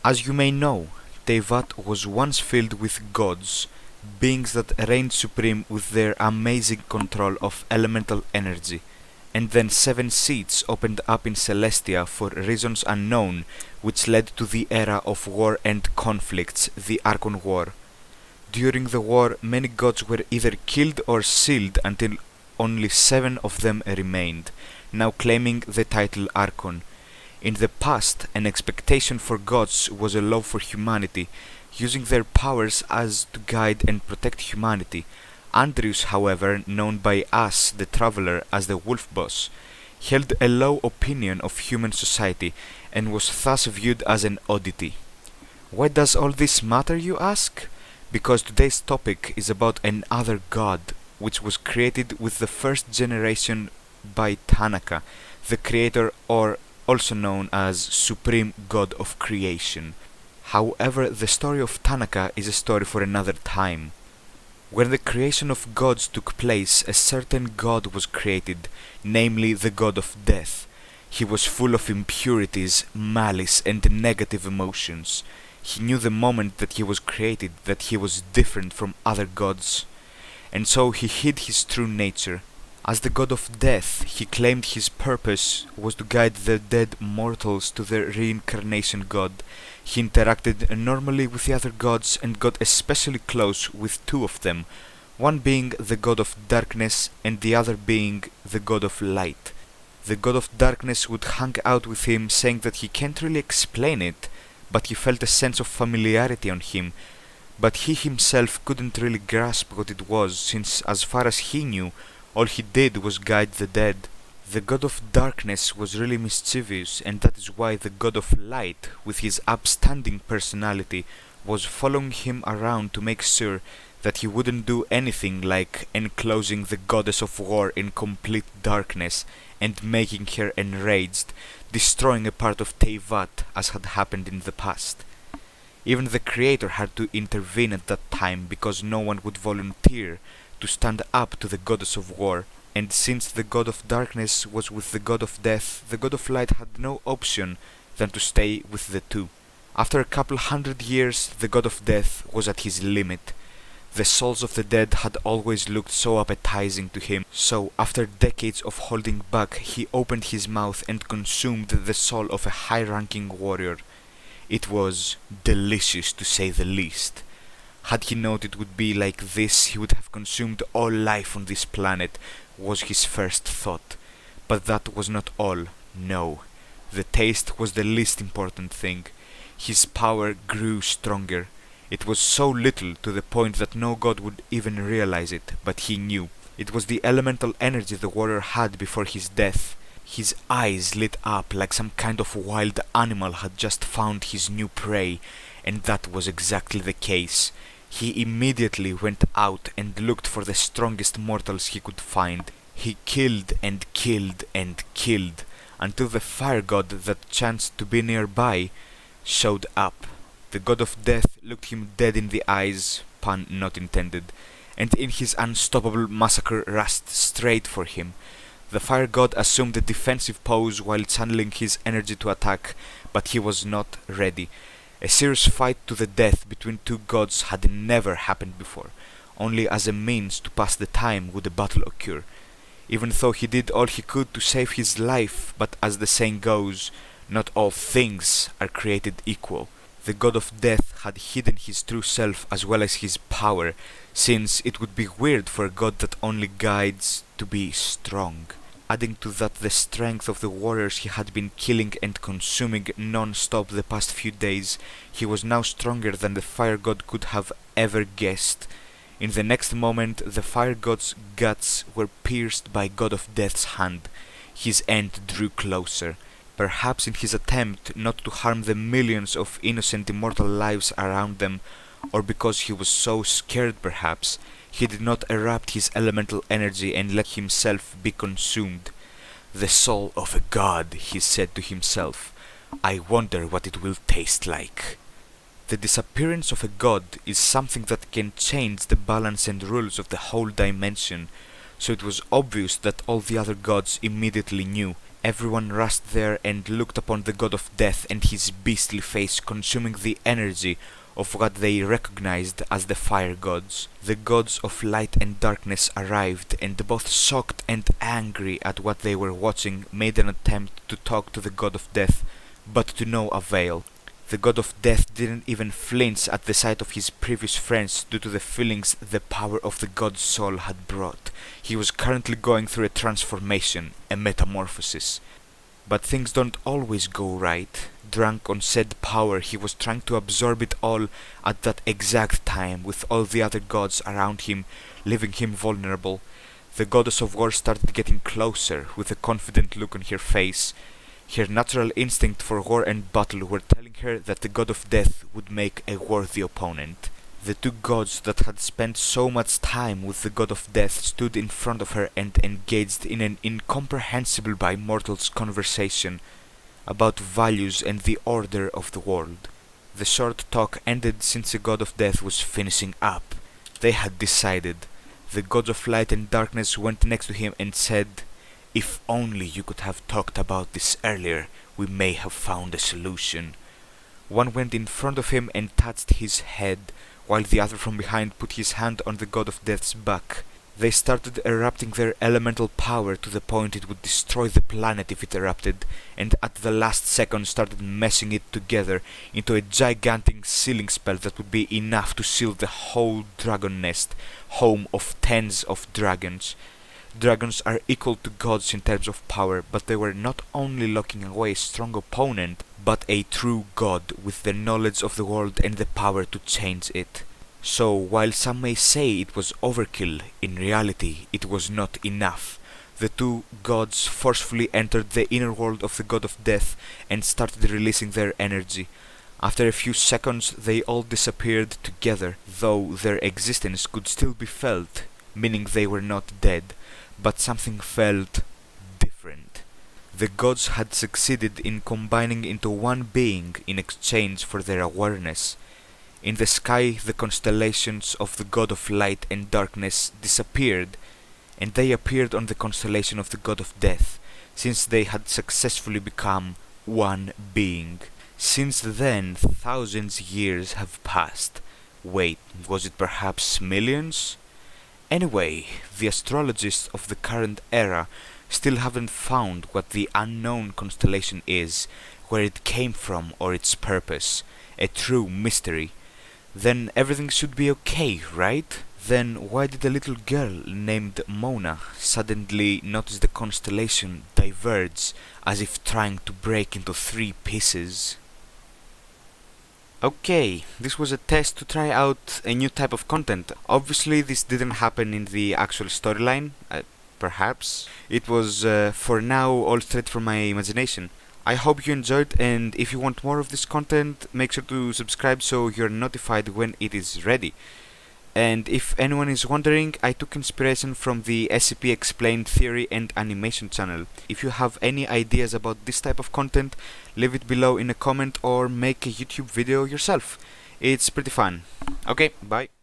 As you may know, Teyvat was once filled with gods, beings that reigned supreme with their amazing control of elemental energy, and then 7 seats opened up in Celestia for reasons unknown, which led to the era of war and conflicts, the Archon War. During the war, many gods were either killed or sealed until only 7 of them remained, now claiming the title Archon. In the past, an expectation for gods was a love for humanity, using their powers as to guide and protect humanity. Andrews, however, known by us, the Traveler, as the Wolf Boss, held a low opinion of human society and was thus viewed as an oddity. Why does all this matter, you ask? Because today's topic is about another god, which was created with the first generation by Tanaka, the creator, or also known as Supreme God of Creation. However, the story of Tanaka is a story for another time. When the creation of gods took place, a certain god was created, namely the god of death. He was full of impurities, malice, and negative emotions. He knew the moment that he was created that he was different from other gods, and so he hid his true nature. As the god of death, he claimed his purpose was to guide the dead mortals to the reincarnation god. He interacted normally with the other gods and got especially close with 2 of them, one being the god of darkness and the other being the god of light. The god of darkness would hang out with him, saying that he can't really explain it, but he felt a sense of familiarity on him, but he himself couldn't really grasp what it was, since as far as he knew, all he did was guide the dead. The god of darkness was really mischievous, and that is why the god of light, with his upstanding personality, was following him around to make sure that he wouldn't do anything like enclosing the goddess of war in complete darkness and making her enraged, destroying a part of Teyvat as had happened in the past. Even the creator had to intervene at that time because no one would volunteer to stand up to the goddess of war, and since the god of darkness was with the god of death, the god of light had no option than to stay with the 2. After a couple 100 years, the god of death was at his limit. The souls of the dead had always looked so appetizing to him, so after decades of holding back, he opened his mouth and consumed the soul of a high-ranking warrior. It was delicious, to say the least. Had he known it would be like this, he would have consumed all life on this planet, was his first thought. But that was not all, no. The taste was the least important thing. His power grew stronger. It was so little to the point that no god would even realize it, but he knew. It was the elemental energy the warrior had before his death. His eyes lit up like some kind of wild animal had just found his new prey, and that was exactly the case. He immediately went out and looked for the strongest mortals he could find. He killed and killed and killed, until the fire god that chanced to be nearby showed up. The god of death looked him dead in the eyes, pun not intended, and in his unstoppable massacre rushed straight for him. The fire god assumed a defensive pose while channeling his energy to attack, but he was not ready. A serious fight to the death between 2 gods had never happened before. Only as a means to pass the time would a battle occur. Even though he did all he could to save his life, but as the saying goes, not all things are created equal. The god of death had hidden his true self as well as his power, since it would be weird for a god that only guides to be strong. Adding to that the strength of the warriors he had been killing and consuming non-stop the past few days, he was now stronger than the fire god could have ever guessed. In the next moment, the fire god's guts were pierced by god of death's hand. His end drew closer. Perhaps in his attempt not to harm the millions of innocent immortal lives around them, or because he was so scared perhaps, he did not erupt his elemental energy and let himself be consumed. The soul of a god, he said to himself. I wonder what it will taste like. The disappearance of a god is something that can change the balance and rules of the whole dimension, so it was obvious that all the other gods immediately knew, Everyone rushed there and looked upon the god of death and his beastly face consuming the energy of what they recognized as the fire gods. The gods of light and darkness arrived, and both shocked and angry at what they were watching made an attempt to talk to the god of death, but to no avail. The god of death didn't even flinch at the sight of his previous friends due to the feelings the power of the god's soul had brought. He was currently going through a transformation, a metamorphosis. But things don't always go right. Drunk on said power, he was trying to absorb it all at that exact time, with all the other gods around him, leaving him vulnerable. The goddess of war started getting closer, with a confident look on her face. Her natural instinct for war and battle were telling her that the god of death would make a worthy opponent. The two gods that had spent so much time with the god of death stood in front of her and engaged in an incomprehensible by mortals conversation about values and the order of the world. The short talk ended since the god of death was finishing up. They had decided. The gods of light and darkness went next to him and said, "If only you could have talked about this earlier, we may have found a solution." One went in front of him and touched his head, while the other from behind put his hand on the god of death's back. They started erupting their elemental power to the point it would destroy the planet if it erupted, and at the last second started meshing it together into a gigantic sealing spell that would be enough to seal the whole dragon nest, home of tens of dragons. Dragons are equal to gods in terms of power, but they were not only locking away a strong opponent, but a true god with the knowledge of the world and the power to change it. So, while some may say it was overkill, in reality it was not enough. The two gods forcefully entered the inner world of the god of death and started releasing their energy. After a few seconds they all disappeared together, though their existence could still be felt, meaning they were not dead. But something felt different. The gods had succeeded in combining into one being in exchange for their awareness. In the sky, the constellations of the god of light and darkness disappeared, and they appeared on the constellation of the god of death, since they had successfully become one being. Since then, thousands of years have passed. Wait, was it perhaps millions? Anyway, the astrologists of the current era still haven't found what the unknown constellation is, where it came from or its purpose. A true mystery. Then everything should be okay, right? Then why did a little girl named Mona suddenly notice the constellation diverge as if trying to break into 3 pieces? Okay, this was a test to try out a new type of content. Obviously this didn't happen in the actual storyline, perhaps. It was, for now, all straight from my imagination. I hope you enjoyed, and if you want more of this content, make sure to subscribe so you're notified when it is ready. And if anyone is wondering, I took inspiration from the SCP Explained Theory and Animation channel. If you have any ideas about this type of content, leave it below in a comment or make a YouTube video yourself. It's pretty fun. Okay, bye.